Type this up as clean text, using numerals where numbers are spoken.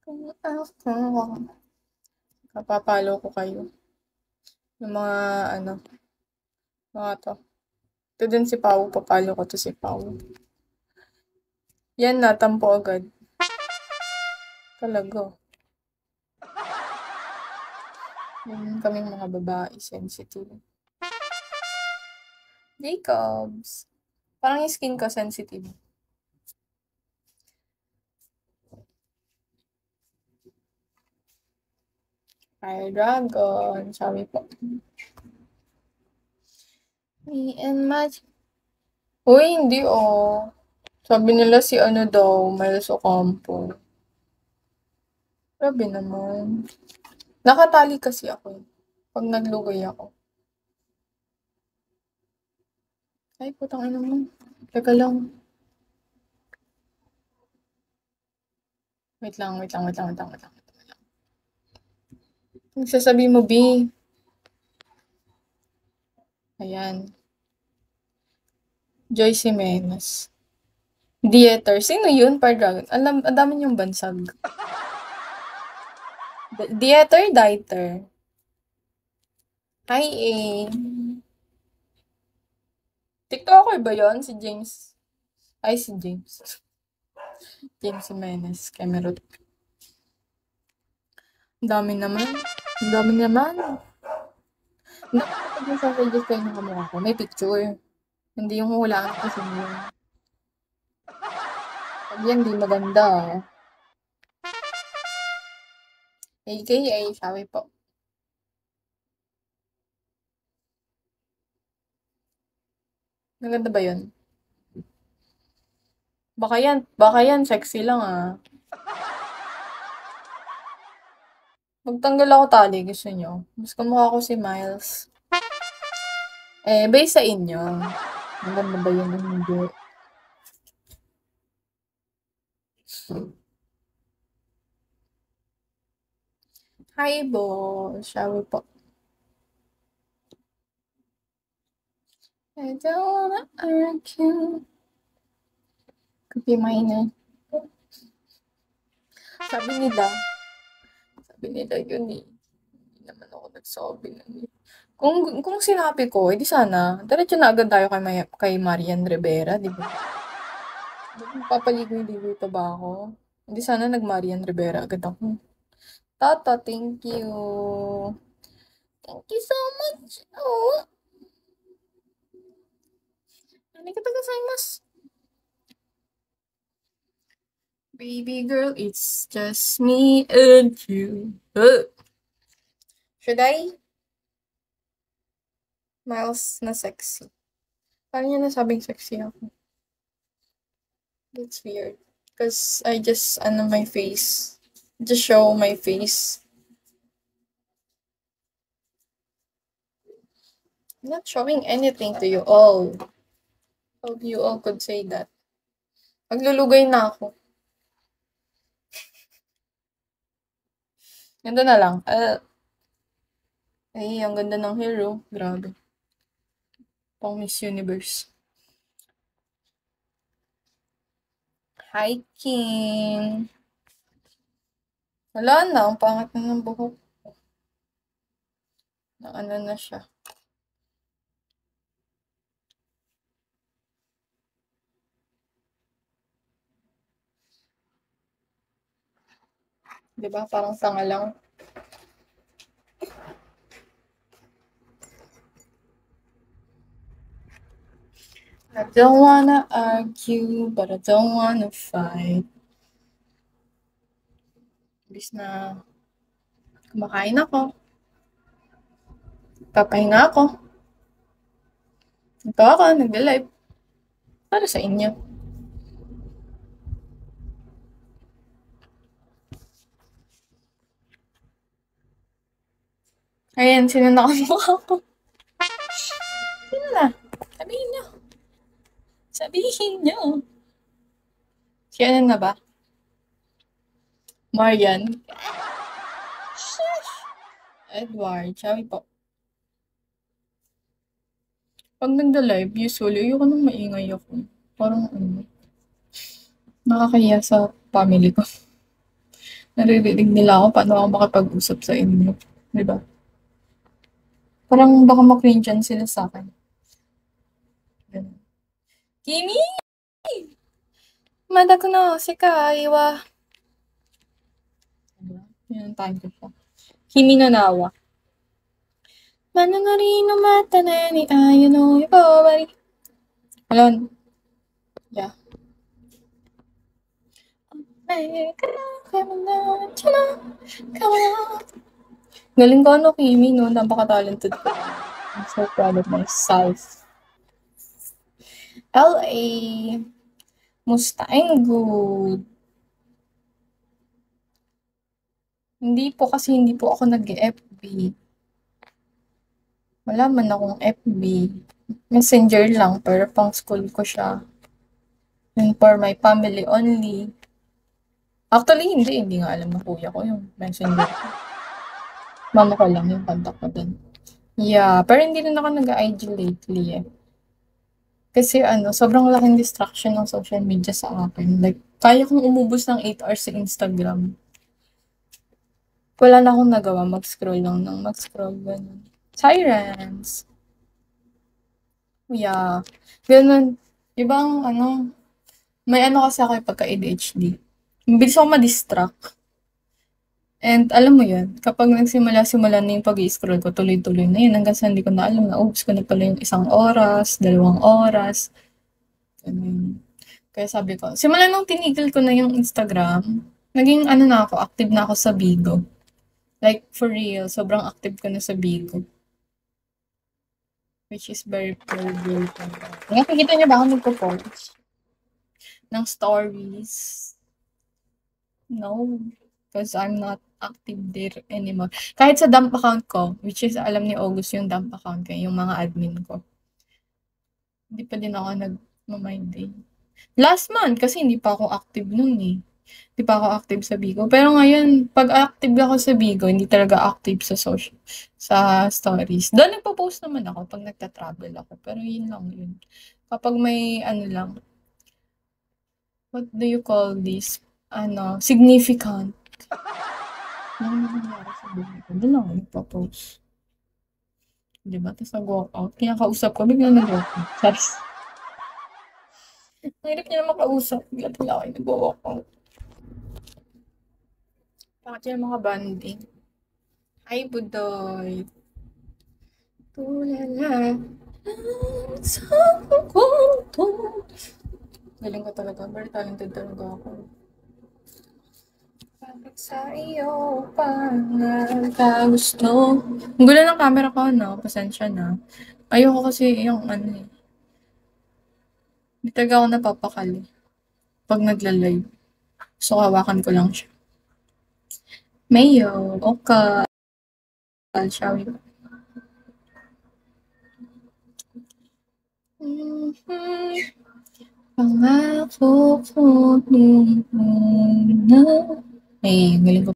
Kung ako, kapapalo ko kayo. Yung mga, ano, mga to. Ito din si Pau, papalo ko to si Pau. Yan na, tampo agad. Talaga. Yan kaming mga babae, sensitive. Jacobs. Parang yung skin ko sensitive. Fire Dragon, sabi po. Me and my... Uy, hindi oh. Sabi nila si ano daw, Miles Ocampo. Grabe naman. Nakatali kasi ako eh. Pag naglugay ako. Ay, putang ina mo. Teka lang. Wait lang, wait lang, wait lang, wait lang, wait lang. Nagsasabi mo, B. Ayan. Joyce Jimenez. Dieter. Sino yun, Par Dragon? Alam, ang dami niyong bansag. Dieter, Dieter. Hi, A. TikToker ba yun? Si James. Ay, si James. James Jimenez. Cameron. Ang dami naman. Ang dami naman. Dapat kapag nasa-suggest kayo ng kamukha ko, may picture. Hindi yung hulaan ko sa inyo. Pag yan, di maganda. AKA, sabi po. Maganda ba yun? Baka yan, sexy lang ah. Magtanggal ako tali, gusto nyo? Mas kamukha ko si Miles. Eh, based sa inyo. Maganda ba yun o hindi? Hi, boss. Sabi po. I don't wanna argue. Could be mine. Sabi nila yun eh. Hindi naman ako nagsabi nun eh. Kung sinabi ko, edi sana, diretso na agad tayo kay Marian Rivera, di ba? Papaligoy-ligoy pa ba ako? Hindi sana nag-Marian Rivera agad ako. Tata, thank you. Thank you so much. Oh. Arigatou gozaimasu. Baby girl, it's just me and you. Should I? Miles na sexy. Paano niya nasabing sexy ako? That's weird. Because I just, my face. Just show my face. I'm not showing anything to you all. How you all could say that? Maglulugay na ako. Ganda na lang. Ay, ang ganda ng hero. Grabe. Pang Miss Universe. Hi, King. Wala na. Ang pangat na ng buhok. Na ano na siya. Diba? Parang tanga lang. I don't wanna argue, but I don't wanna fight. Bis na kumakain ako. Papahinga ako. Ito ako, nag-live. Para sa inyo. Ayan, sino na kamukha ko? Sino na? Sabihin nyo. Sabihin nyo. Si ano na ba? Marian. Edward. Sabi po. Pag nagda-live, usually, ayoko nang maingay ako. Parang nakakahiya sa family ko. Naririnig nila ako, paano ako makipag-usap sa inyo, 'di ba? Parang baka ma-cringe-an sila sa'kin, gano'n. "Kimi, mada ko no sekai wa" 'di ba, 'yun ang time ko siya. "Kimi no na wa, mananari no mata na ni ayu no yokobari." Ayun, yeah. Galing ko ano, Kimi 'no, napaka-talented ko. I'm so proud of myself. LA, musta? I'm good. Hindi po kasi hindi po ako nag-e-FB. Wala man akong FB. Messenger lang, pero pang school ko siya. And for my family only. Actually, hindi nga alam ng kuya ko yung messenger ko. Mama ko lang yung contact ko dun. Yeah, pero hindi rin ako nag-IG lately eh. Kasi ano, sobrang laking distraction ng social media sa akin. Like, kaya kong umubos ng 8 hours sa Instagram. Wala na akong nagawa, mag-scroll lang ng mag-scroll, ganun. Sirens. Yeah, ganun. Ibang ano, may ano kasi ako pagka-ADHD. Mabilis ako ma-distract. And alam mo yun, kapag nagsimula-simula na yung pag-i-scroll ko, tuloy-tuloy na yun. Hanggang sa hindi ko na alam na, oops ko na pala yung 1 oras, 2 oras. Ganun. Kaya sabi ko, simula nung tinigil ko na yung Instagram, naging ano na ako, active na ako sa Bigo. Like, for real, sobrang active ko na sa Bigo. Which is very, very, very fun. Nakikita niyo ba ako nagpo-post ng stories? No, because I'm not active there anymore. Kahit sa dump account ko, which is alam ni August yung dump account ko, yung mga admin ko. Hindi pa din ako nag-mind eh. Last month, kasi hindi pa ako active nun eh. Hindi pa ako active sa Bigo. Pero ngayon, pag active ako sa Bigo, hindi talaga active sa social, sa stories. Doon nagpo-post naman ako pag nagta-travel ako. Pero yun lang yun. Kapag may ano lang, what do you call this? Ano, significant. Ano nangyari sa buhay ko? Doon ako nagpo-post. Diba? Tapos nag-walkout. Kaya kausap ko, bigla nag-walkout. Charis. Ang hirap niya na makausap. Bigla pala ako nag-walkout. Bakit yan mga banding? Hi, Budoy. Tulala. Sa kwarto. Galing ko talaga. Very talented talaga ako. Bakit sa iyo pa nagkagusto? Ang gulo ng camera ko, no? Pasensya na. Ayoko kasi yung ano eh. Hindi talaga ako napapakali pag nagla-live. So, hawakan ko lang siya. Mayo, okay. Shall we? Pangako ko nung una. Ay, galing ko